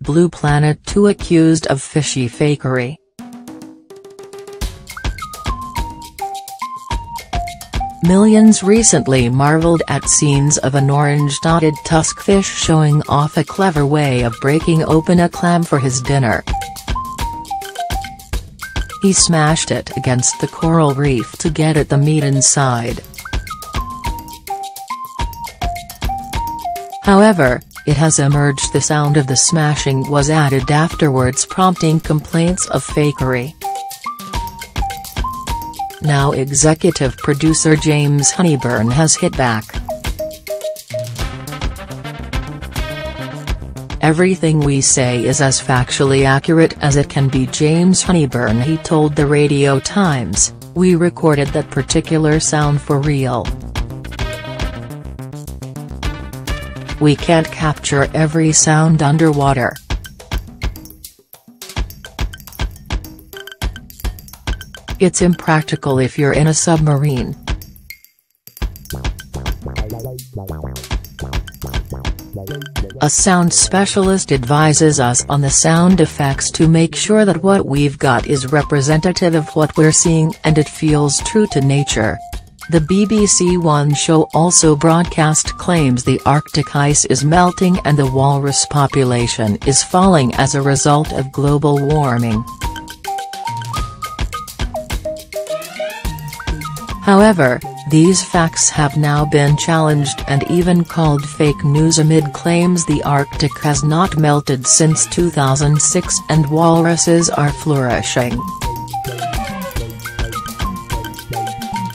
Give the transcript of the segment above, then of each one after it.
Blue Planet 2 accused of fishy fakery. Millions recently marveled at scenes of an orange-dotted tuskfish showing off a clever way of breaking open a clam for his dinner. He smashed it against the coral reef to get at the meat inside. However, it has emerged the sound of the smashing was added afterwards, prompting complaints of fakery. Now executive producer James Honeyburn has hit back. "Everything we say is as factually accurate as it can be," James Honeyburn he told the Radio Times. "We recorded that particular sound for real. We can't capture every sound underwater. It's impractical if you're in a submarine. A sound specialist advises us on the sound effects to make sure that what we've got is representative of what we're seeing and it feels true to nature." The BBC One show also broadcast claims the Arctic ice is melting and the walrus population is falling as a result of global warming. However, these facts have now been challenged and even called fake news amid claims the Arctic has not melted since 2006 and walruses are flourishing.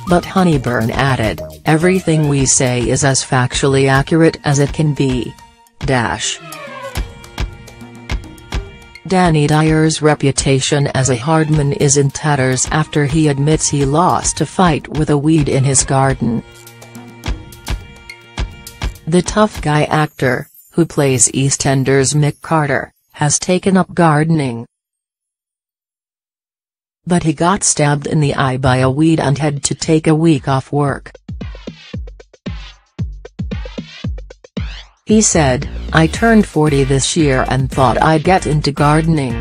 But Honeyburn added, "Everything we say is as factually accurate as it can be." Danny Dyer's reputation as a hardman is in tatters after he admits he lost a fight with a weed in his garden. The tough guy actor, who plays EastEnders Mick Carter, has taken up gardening. But he got stabbed in the eye by a weed and had to take a week off work. He said, "I turned 40 this year and thought I'd get into gardening.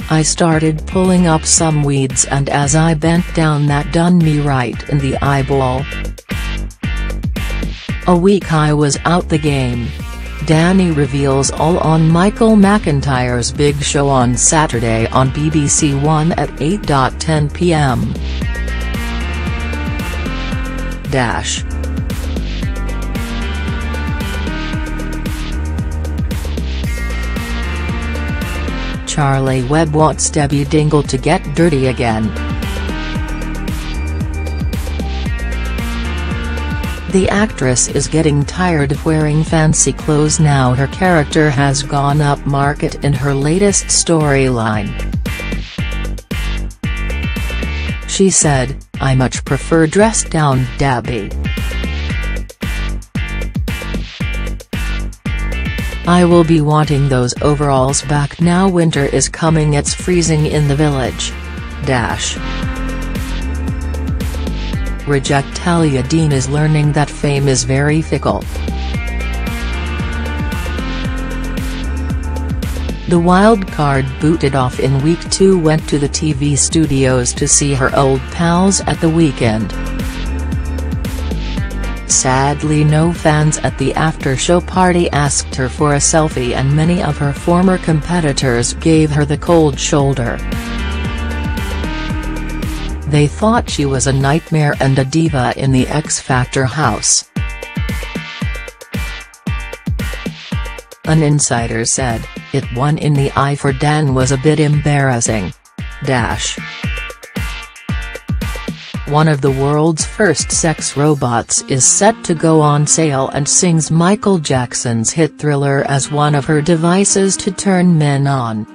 I started pulling up some weeds and as I bent down that done me right in the eyeball. A week I was out the game." Danny reveals all on Michael McIntyre's Big Show on Saturday on BBC One at 8:10 p.m. Charlie Webb wants Debbie Dingle to get dirty again. The actress is getting tired of wearing fancy clothes now her character has gone up market in her latest storyline. She said, "I much prefer dressed down Debbie. I will be wanting those overalls back now winter is coming, it's freezing in the village." Talia Dean is learning that fame is very fickle. The wild card booted off in week 2 went to the TV studios to see her old pals at the weekend. Sadly, no fans at the after-show party asked her for a selfie and many of her former competitors gave her the cold shoulder. They thought she was a nightmare and a diva in the X Factor house. An insider said, "It one in the eye for Dan was a bit embarrassing." One of the world's first sex robots is set to go on sale and sings Michael Jackson's hit Thriller as one of her devices to turn men on.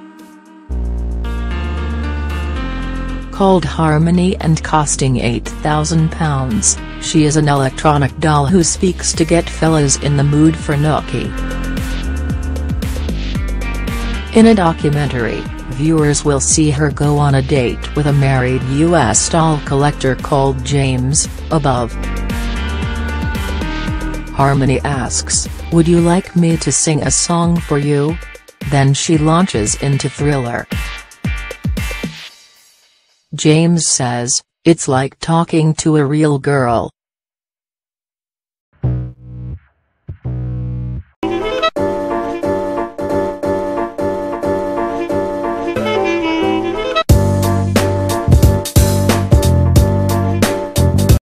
Called Harmony and costing £8,000, she is an electronic doll who speaks to get fellas in the mood for nookie. In a documentary, viewers will see her go on a date with a married U.S. doll collector called James, above. Harmony asks, Would you like me to sing a song for you? Then she launches into thriller. James says, it's like talking to a real girl.